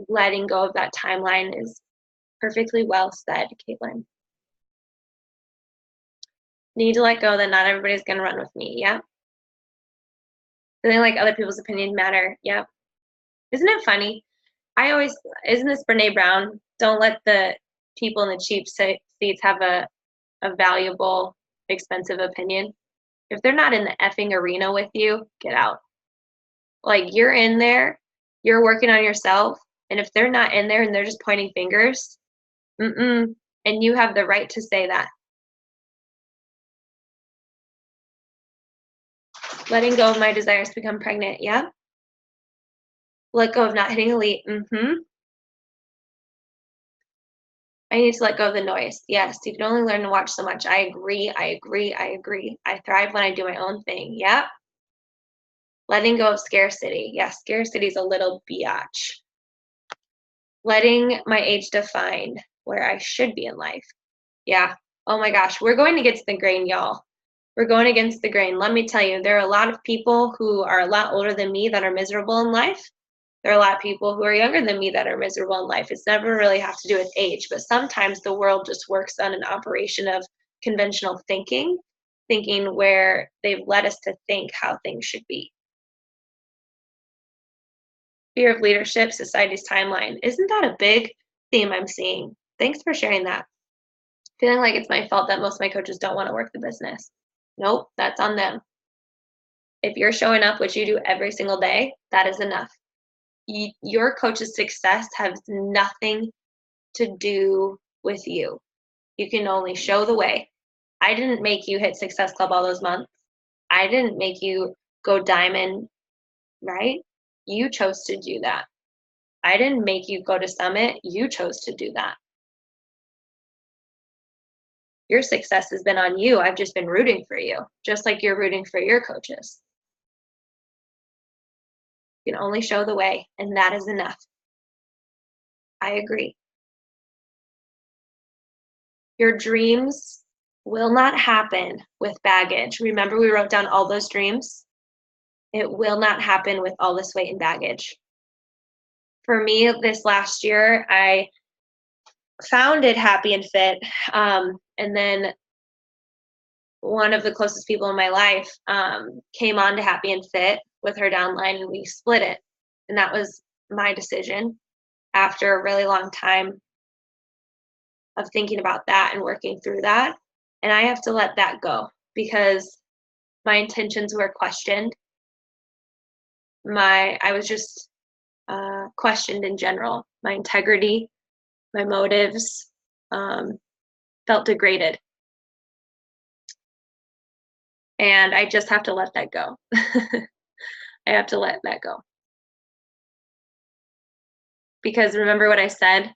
letting go of that timeline is perfectly well said, Caitlin. Need to let go that not everybody's going to run with me. Yeah. Feeling like other people's opinions matter. Yep. Isn't it funny? Isn't this Brene Brown? Don't let the people in the cheap seats have a valuable, expensive opinion. If they're not in the effing arena with you, get out. Like, you're in there, you're working on yourself, and if they're not in there and they're just pointing fingers, and you have the right to say that. Letting go of my desires to become pregnant. Yeah. Let go of not hitting elite. I need to let go of the noise. Yes, you can only learn to watch so much. I agree. I thrive when I do my own thing. Yep. Letting go of scarcity. Yes, scarcity is a little biatch. Letting my age define where I should be in life. Yeah. Oh my gosh, we're going against the grain, y'all. We're going against the grain. Let me tell you, there are a lot of people who are a lot older than me that are miserable in life. There are a lot of people who are younger than me that are miserable in life. It's never really have to do with age, but sometimes the world just works on an operation of conventional thinking where they've led us to think how things should be. Fear of leadership, society's timeline. Isn't that a big theme I'm seeing? Thanks for sharing that. Feeling like it's my fault that most of my coaches don't want to work the business. Nope, that's on them. If you're showing up, which you do every single day, that is enough. Your coach's success has nothing to do with you. You can only show the way. I didn't make you hit Success Club all those months. I didn't make you go diamond, right? You chose to do that. I didn't make you go to summit. You chose to do that. Your success has been on you. I've just been rooting for you, just like you're rooting for your coaches. You can only show the way, and that is enough. I agree. Your dreams will not happen with baggage. Remember, we wrote down all those dreams? It will not happen with all this weight and baggage. For me, this last year, I founded Happy and Fit, and then one of the closest people in my life came on to Happy and Fit with her downline, and we split it. And that was my decision after a really long time of thinking about that and working through that. And I have to let that go because my intentions were questioned. I was just questioned in general. My integrity, my motives felt degraded. And I just have to let that go. I have to let that go. Because remember what I said?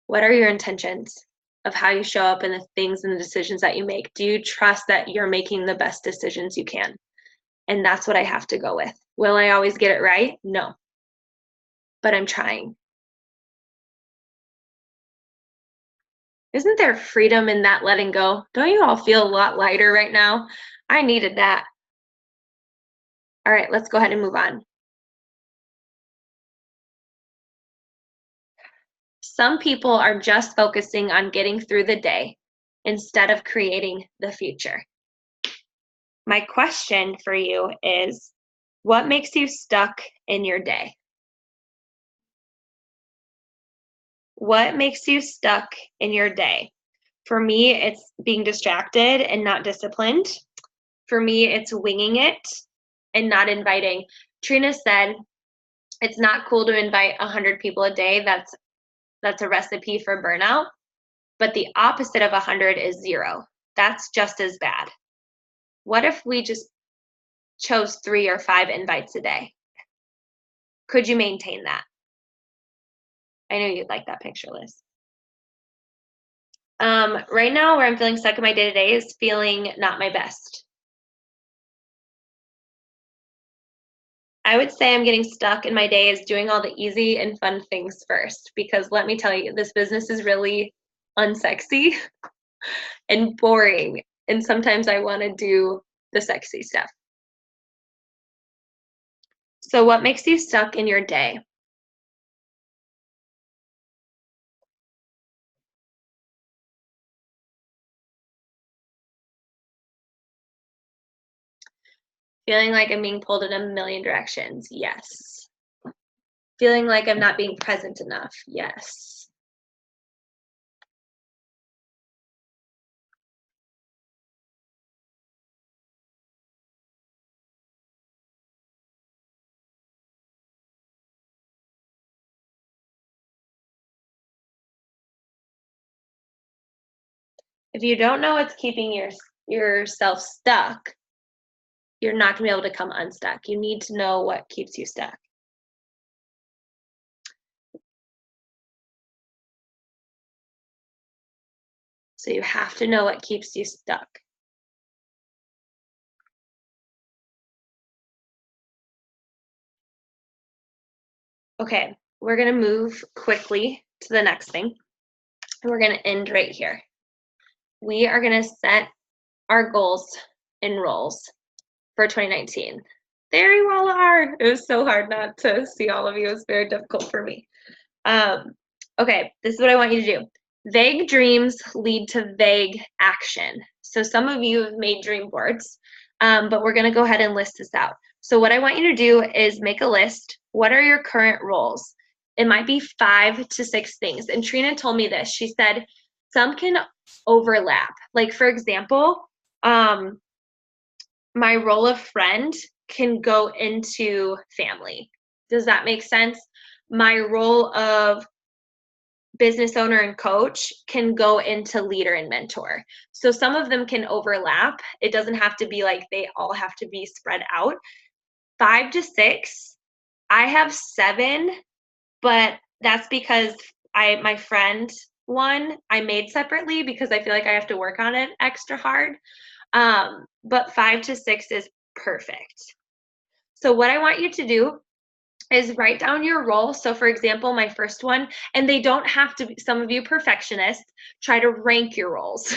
What are your intentions of how you show up and the things and the decisions that you make? Do you trust that you're making the best decisions you can? And that's what I have to go with. Will I always get it right? No. But I'm trying. Isn't there freedom in that letting go? Don't you all feel a lot lighter right now? I needed that. All right, let's go ahead and move on. Some people are just focusing on getting through the day instead of creating the future. My question for you is, what makes you stuck in your day? What makes you stuck in your day? For me, it's being distracted and not disciplined. For me, it's winging it and not inviting. Trina said, it's not cool to invite 100 people a day. That's a recipe for burnout. But the opposite of 100 is 0. That's just as bad. What if we just chose 3 or 5 invites a day? Could you maintain that? I know you'd like that picture, Liz. Right now, where I'm feeling stuck in my day-to-day is feeling not my best. I would say I'm getting stuck in my day is doing all the easy and fun things first, because let me tell you, this business is really unsexy and boring. And sometimes I want to do the sexy stuff. So what makes you stuck in your day? Feeling like I'm being pulled in a million directions. Yes. Feeling like I'm not being present enough. Yes. If you don't know what's keeping yourself stuck, you're not going to be able to come unstuck. You need to know what keeps you stuck. So you have to know what keeps you stuck. Okay, we're going to move quickly to the next thing. And we're going to end right here. We are going to set our goals and roles for 2019. There you all are. It was so hard not to see all of you. It was very difficult for me. Okay, this is what I want you to do. Vague dreams lead to vague action. So some of you have made dream boards, but we're going to go ahead and list this out. So what I want you to do is make a list. What are your current roles? It might be 5 to 6 things. And Trina told me this. She said some can overlap. Like, for example, my role of friend can go into family. Does that make sense? My role of business owner and coach can go into leader and mentor. So some of them can overlap. It doesn't have to be like they all have to be spread out. 5 to 6. I have 7, but that's because my friend one I made separately because I feel like I have to work on it extra hard. But 5 to 6 is perfect. So what I want you to do is write down your role. So for example, my first one, and they don't have to be, some of you perfectionists try to rank your roles.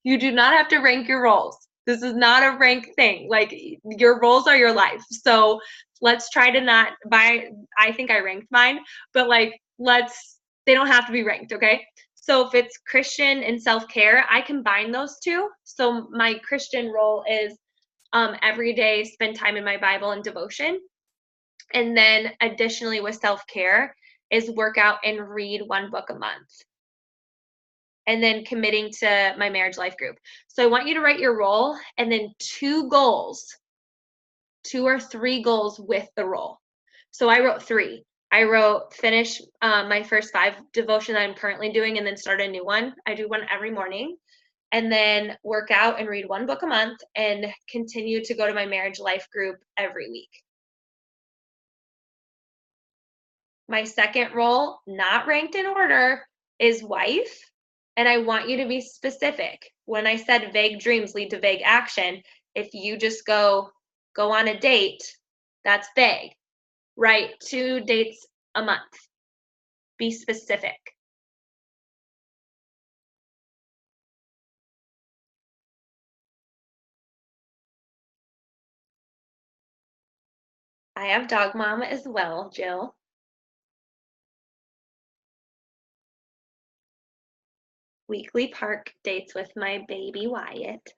You do not have to rank your roles. This is not a rank thing. Like your roles are your life. So let's try to not I think I ranked mine, but like they don't have to be ranked, okay? So if it's Christian and self-care, I combine those two. So my Christian role is every day spend time in my Bible and devotion. And then additionally with self-care is work out and read one book a month. And then committing to my marriage life group. So I want you to write your role and then 2 or 3 goals with the role. So I wrote 3. I wrote finish my first 5 devotion that I'm currently doing and then start a new one. I do one every morning. And then work out and read one book a month and continue to go to my marriage life group every week. My second role, not ranked in order, is wife. And I want you to be specific. When I said vague dreams lead to vague action, if you just go on a date, that's vague. Write 2 dates a month. Be specific. I have dog mom as well, Jill. Weekly park dates with my baby Wyatt.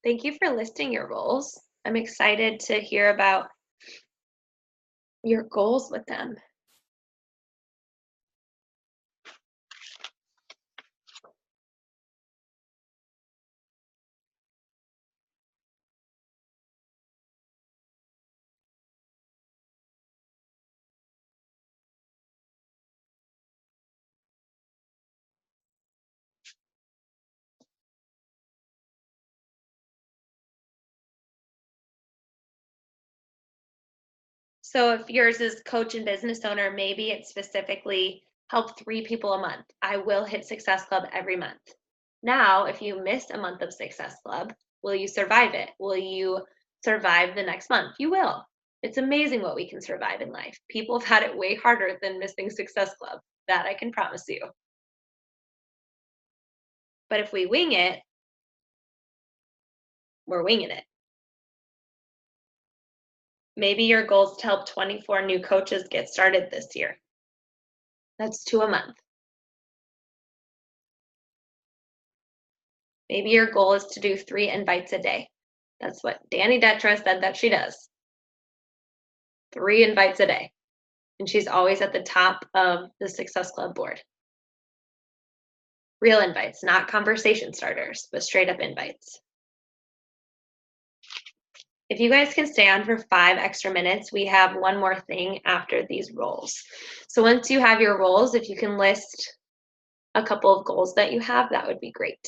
Thank you for listing your roles. I'm excited to hear about your goals with them. So if yours is coach and business owner, maybe it's specifically help 3 people a month. I will hit Success Club every month. Now, if you miss a month of Success Club, will you survive it? Will you survive the next month? You will. It's amazing what we can survive in life. People have had it way harder than missing Success Club. That I can promise you. But if we wing it, we're winging it. Maybe your goal is to help 24 new coaches get started this year. That's 2 a month. Maybe your goal is to do 3 invites a day. That's what Danny Detra said that she does. 3 invites a day. And she's always at the top of the Success Club board. Real invites, not conversation starters, but straight up invites. If you guys can stay on for 5 extra minutes, we have one more thing after these roles. So once you have your roles, if you can list a couple of goals that you have, that would be great.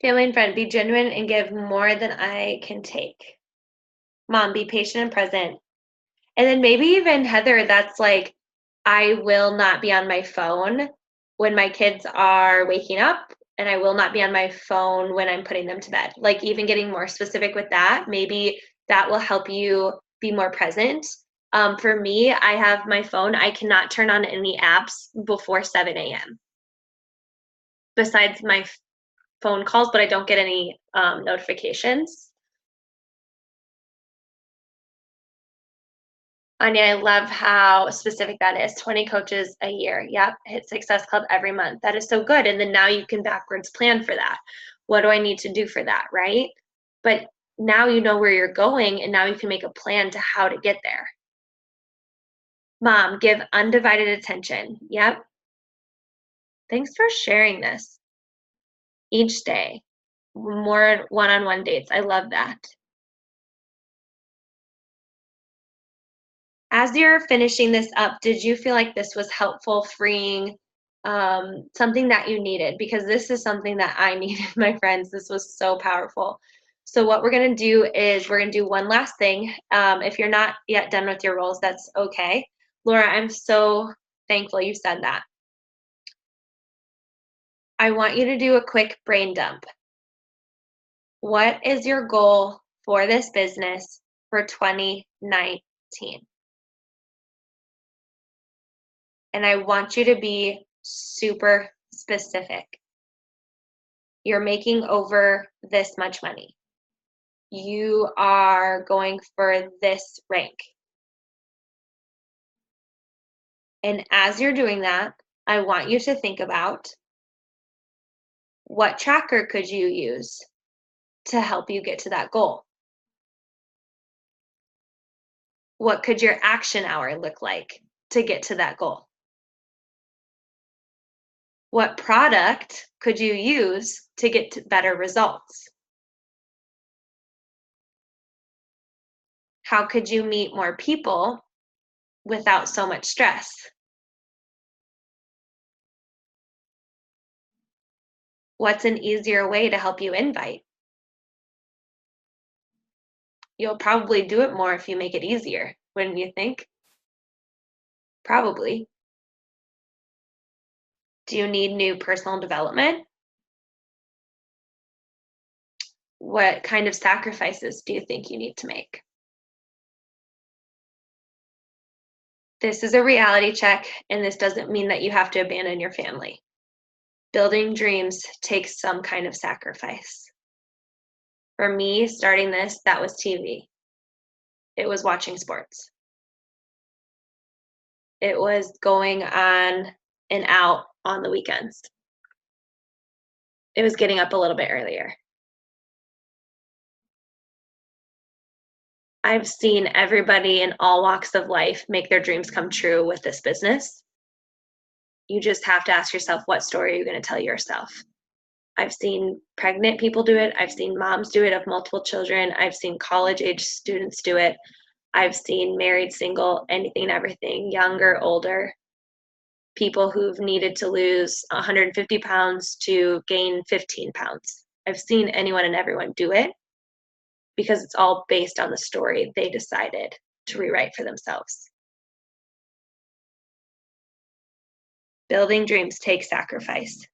Family and friend, be genuine and give more than I can take. Mom, be patient and present. And then maybe even Heather, that's like, I will not be on my phone when my kids are waking up, and I will not be on my phone when I'm putting them to bed. Like, even getting more specific with that, maybe that will help you be more present. For me, I have my phone, I cannot turn on any apps before 7 a.m. besides phone calls, but I don't get any notifications. Anya, I love how specific that is. 20 coaches a year. Yep. Hit Success Club every month. That is so good. And then now you can backwards plan for that. What do I need to do for that? Right. But now you know where you're going, and now you can make a plan to how to get there. Mom, give undivided attention. Yep. Thanks for sharing this each day. More one-on-one dates. I love that. As you're finishing this up, did you feel like this was helpful, freeing, something that you needed? Because this is something that I needed, my friends. This was so powerful. So what we're going to do is we're going to do one last thing. If you're not yet done with your roles, that's okay. Laura, I'm so thankful you said that. I want you to do a quick brain dump. What is your goal for this business for 2019? And I want you to be super specific. You're making over this much money. You are going for this rank. And as you're doing that, I want you to think about, what tracker could you use to help you get to that goal? What could your action hour look like to get to that goal? What product could you use to get to better results? How could you meet more people without so much stress? What's an easier way to help you invite? You'll probably do it more if you make it easier, wouldn't you think? Probably. Do you need new personal development? What kind of sacrifices do you think you need to make? This is a reality check, and this doesn't mean that you have to abandon your family. Building dreams takes some kind of sacrifice. For me, starting this, that was TV. It was watching sports. It was going on and out on the weekends. It was getting up a little bit earlier. I've seen everybody in all walks of life make their dreams come true with this business. You just have to ask yourself, what story are you going to tell yourself? I've seen pregnant people do it. I've seen moms do it of multiple children. I've seen college-age students do it. I've seen married, single, anything and everything, younger, older, people who've needed to lose 150 pounds to gain 15 pounds. I've seen anyone and everyone do it because it's all based on the story they decided to rewrite for themselves. Building dreams takes sacrifice.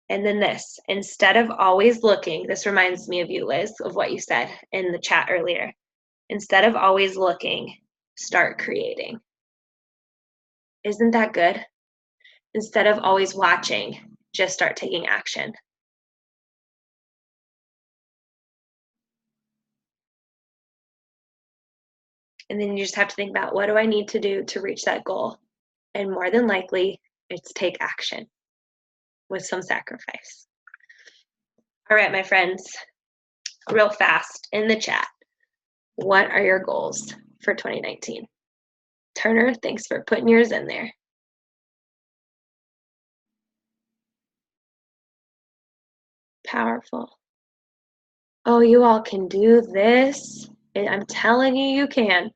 And then this, instead of always looking, this reminds me of you, Liz, of what you said in the chat earlier. Instead of always looking, start creating. Isn't that good? Instead of always watching, just start taking action. And then you just have to think about, what do I need to do to reach that goal? And more than likely, it's take action with some sacrifice. All right, my friends, real fast in the chat, what are your goals for 2019? Turner, thanks for putting yours in there. Powerful. Oh, you all can do this. I'm telling you, you can.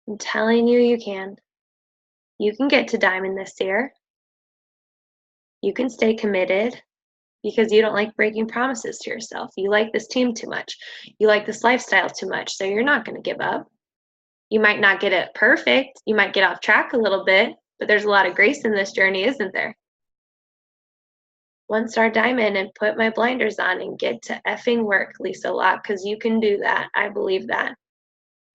I'm telling you, you can. You can get to diamond this year. You can stay committed because you don't like breaking promises to yourself. You like this team too much. You like this lifestyle too much, so you're not going to give up. You might not get it perfect. You might get off track a little bit, but there's a lot of grace in this journey, isn't there? 1-star diamond and put my blinders on and get to effing work, Lisa Locke, because you can do that. I believe that.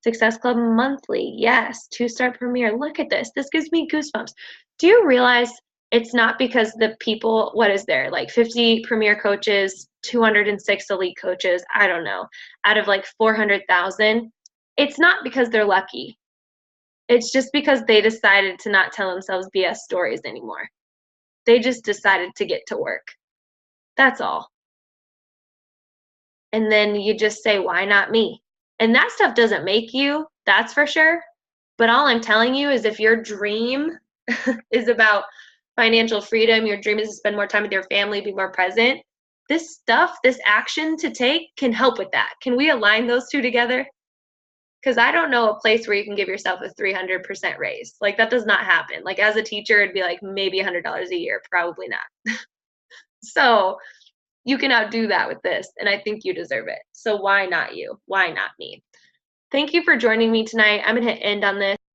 Success Club monthly, yes. 2-star premiere. Look at this. This gives me goosebumps. Do you realize It's not because the people, what is there, like 50 premier coaches, 206 elite coaches, I don't know, out of like 400,000. It's not because they're lucky. It's just because they decided to not tell themselves BS stories anymore. They just decided to get to work. That's all. And then you just say, why not me? And that stuff doesn't make you, that's for sure. But all I'm telling you is if your dream is about financial freedom, your dream is to spend more time with your family, be more present, this stuff, this action to take can help with that. Can we align those two together? Because I don't know a place where you can give yourself a 300% raise. Like that does not happen. Like as a teacher, it'd be like maybe $100 a year, probably not. So you can outdo that with this, and I think you deserve it. So why not you? Why not me? Thank you for joining me tonight. I'm going to end on this.